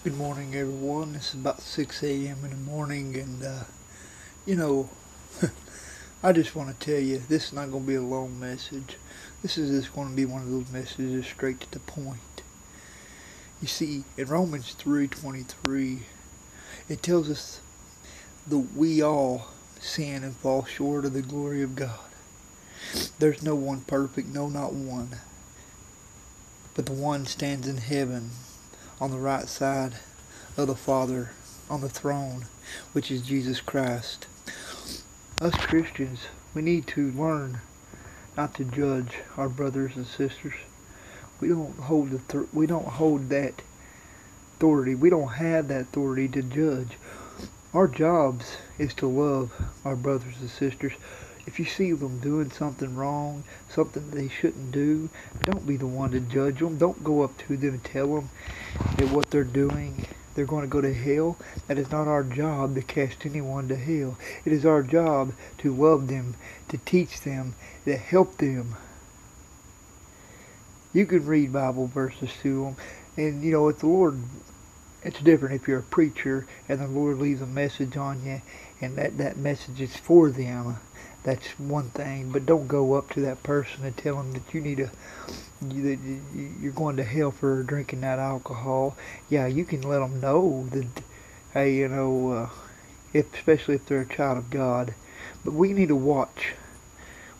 Good morning, everyone. It's about 6 a.m. in the morning, and you know, I just want to tell you this is not going to be a long message. This is just going to be one of those messages straight to the point. You see, in Romans 3:23, it tells us that we all sin and fall short of the glory of God. There's no one perfect, no, not one. But the one stands in heaven on the right side of the Father on the throne, which is Jesus Christ. Us Christians, we need to learn not to judge our brothers and sisters. We don't hold that authority. We don't have that authority to judge. Our jobs is to love our brothers and sisters. If you see them doing something wrong, something they shouldn't do, don't be the one to judge them. Don't go up to them and tell them that what they're doing, they're going to go to hell. That is not our job to cast anyone to hell. It is our job to love them, to teach them, to help them. You can read Bible verses to them, and if the Lord, it's different if you're a preacher and the Lord leaves a message on you, and that message is for them. That's one thing, but don't go up to that person and tell them that you're going to hell for drinking that alcohol. Yeah, you can let them know that, hey, especially if they're a child of God. But we need to watch.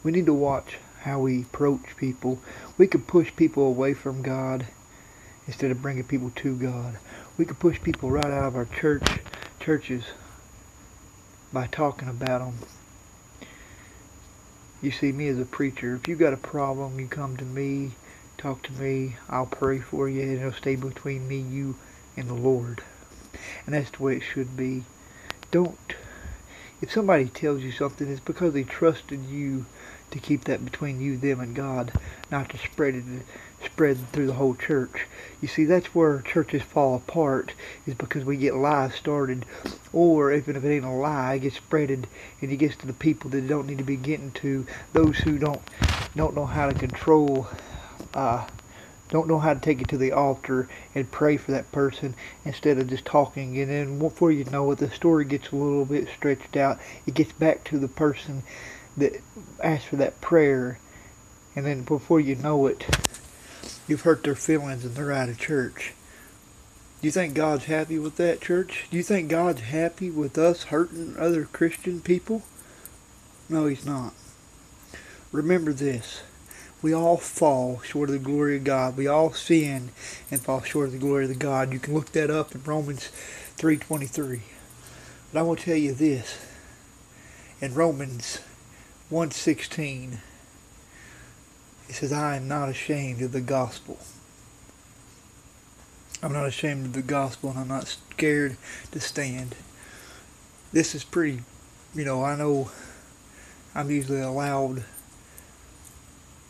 We need to watch how we approach people. We could push people away from God instead of bringing people to God. We could push people right out of our churches by talking about them. You see, me as a preacher, if you got a problem, you come to me, talk to me, I'll pray for you, and it'll stay between me, you, and the Lord. And that's the way it should be. If somebody tells you something, it's because they trusted you to keep that between you, them, and God, not to spread through the whole church. You see, that's where churches fall apart, is because we get lies started, or even if it ain't a lie, it gets spreaded, and it gets to the people that don't need to be getting to, those who don't know how to control, don't know how to take it to the altar and pray for that person instead of just talking. And then before you know it, the story gets a little bit stretched out. It gets back to the person that asked for that prayer, and then before you know it, you've hurt their feelings and they're out of church. Do you think God's happy with that, church? Do you think God's happy with us hurting other Christian people? No, He's not. Remember this. We all fall short of the glory of God. We all sin and fall short of the glory of God. You can look that up in Romans 3:23. But I want to tell you this. In Romans 1:16, it says, I am not ashamed of the gospel. I'm not ashamed of the gospel, and I'm not scared to stand. This is pretty, I know I'm usually a loud,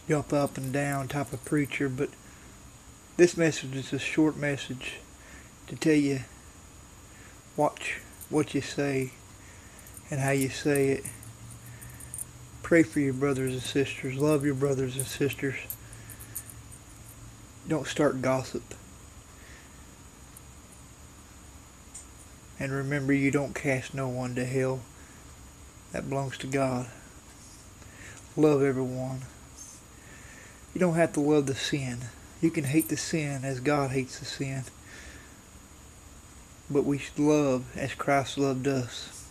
jump up and down type of preacher, but this message is a short message to tell you, watch what you say and how you say it. Pray for your brothers and sisters. Love your brothers and sisters. Don't start gossip. And remember, you don't cast no one to hell. That belongs to God. Love everyone. You don't have to love the sin. You can hate the sin as God hates the sin. But we should love as Christ loved us.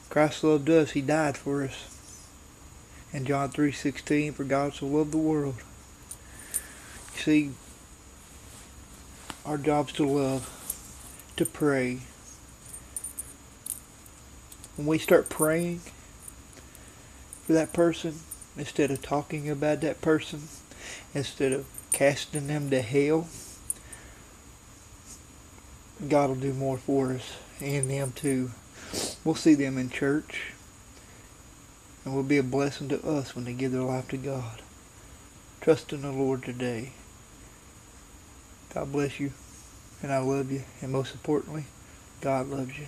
Christ loved us. He died for us. In John 3:16, for God so loved the world. You see, our job's to love, to pray. When we start praying for that person, instead of talking about that person, instead of casting them to hell, God will do more for us and them too. We'll see them in church, and will be a blessing to us when they give their life to God. Trust in the Lord today. God bless you, and I love you, and most importantly, God loves you.